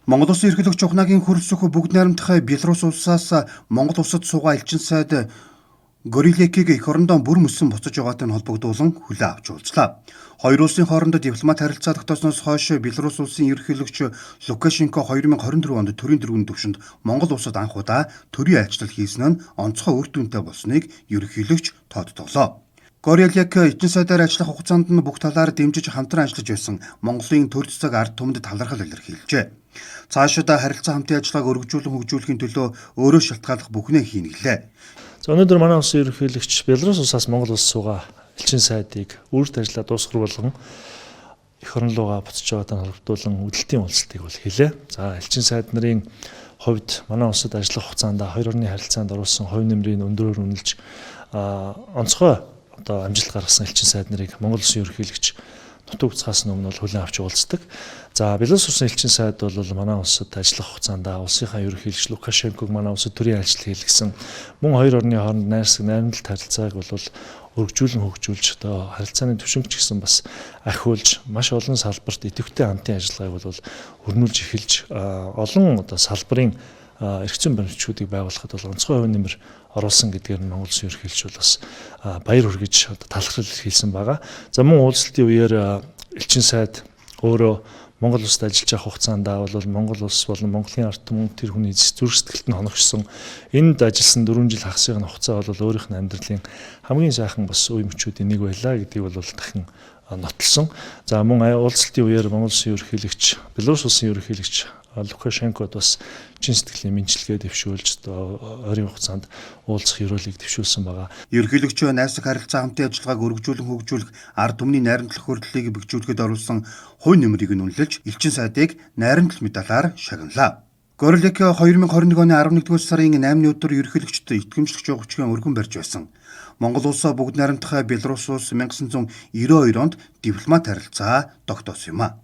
Монгол Улсын ерөнхийлөгч Чухнагийн хөрөлсөх бүгд найрамдах Беларусь улсаас Монгол улсад суугаа элчин сайд Горилекийг эх орондоо бүр мөсөн буцаж байгаатай холбогдуулан хүлээн авч уулзлаа. Хоёр улсын хоорондоо дипломат харилцаа тогтоосноос хойш Беларусь улсын ерөнхийлөгч Лукашенко 2024 онд төрийн дөрвөн төвшөнд Монгол улсад анх удаа төрийн айлчлал хийсэн нь онцгой үр дүнтэй болсныг ерөнхийлөгч тодтоглоо. Горилек эчин сайдаар ажиллах хугацаанд нь бүх талаар дэмжиж хамтран ажиллаж байсан Монголын төр засаг ард түмэнд талархал илэрхийлжээ. Цаашид харилцаа хамтын ажиллагааг өргөжүүлэн хөгжүүлэхийн төлөө өөрөө шалтгааллах бүхнээ хийнэ гэлээ. За өнөөдөр манай улсын ерөнхийлөгч Беларусь улсаас Монгол улс суугаа элчин сайдыг үрд ажиллаа дуусгар болгон эх орон руугаа буцаж байгаатай холбогдуулан үдэлтийн уулзалтыг бол хийлээ. За элчин сайд нарын хувьд манай улсад ажиллах хугацаанд хоёр орны харилцаанд оруулсан хувь нэмрийн өндөрөөр үнэлж онцгой амжилт гаргасан элчин сайд нарыг Монгол улсын ерөнхийлөгч нутаг уцхаас өмнө хүлээн авч уулздаг. За Беларусь улсын элчин сайд бол манай улсад ажиллах хугацаанд улсынхаа ерөнхийлөгч Лукашенког манай улсад төрийн айлчлал хийлгэсэн. Мөн хоёр орны хооронд найрамдалт харилцааг бол өргөжүүлэн хөгжүүлж харилцааны түвшинг ч гэсэн бас ахиулж маш олон салбарт идэвхтэй хамтын ажиллагааг бол өрнүүлж эхэлж олон салбарын эрх зүйн баримтчдыг байгуулахад бол онцгой хувь нэмэр оруулсан гэдгээр нь Монгол Улсын ерөнхийлөгч бол бас баяр хүргэж талархал илэрхийлсэн байгаа. За мөн уулзалтын үеэр элчин сайд өөрөө Монгол улсад ажиллаж байх хугацаанд бол Монгол улс болон Монголын ард түмэн тэр хүний зүрх сэтгэлд нь хоногшсон. Энд ажилласан 4 жил хагасны хугацаа бол өөрийнх нь амьдралын хамгийн сайхан бас үе мөчүүдийн нэг байлаа гэдгийг бол дахин нотолсон. За мөн уулзалтын үеэр Монгол Улсын ерөнхийлөгч Беларусь улсын ерөнхийлөгч Лукашенкод бас чин сэтгэлийн мэдлэгээ дэвшүүлж ойрын хугацаанд уулзах ёроолыг дэвшүүлсэн байгаа. Ерөнхийлөгч найрсаг харилцаа хамтын ажиллагааг өргөжүүлэн хөгжүүлэх ард түмний найрамдлах хөрлөлийг бэхжүүлэхэд оруулсан хувь нэмрийг нь үнэлж элчин сайдыг найрамдал медалаар шагналаа. Горилек 2021 оны 11-р сарын 8-ны өдөр ерөнхийлөгчд итгэмжлэх жогчгийн өргөн барьж байсан. Монгол улсаа бүгд найрамдах Беларусь улс 1992 онд дипломат харилцаа тогтоосон юм а.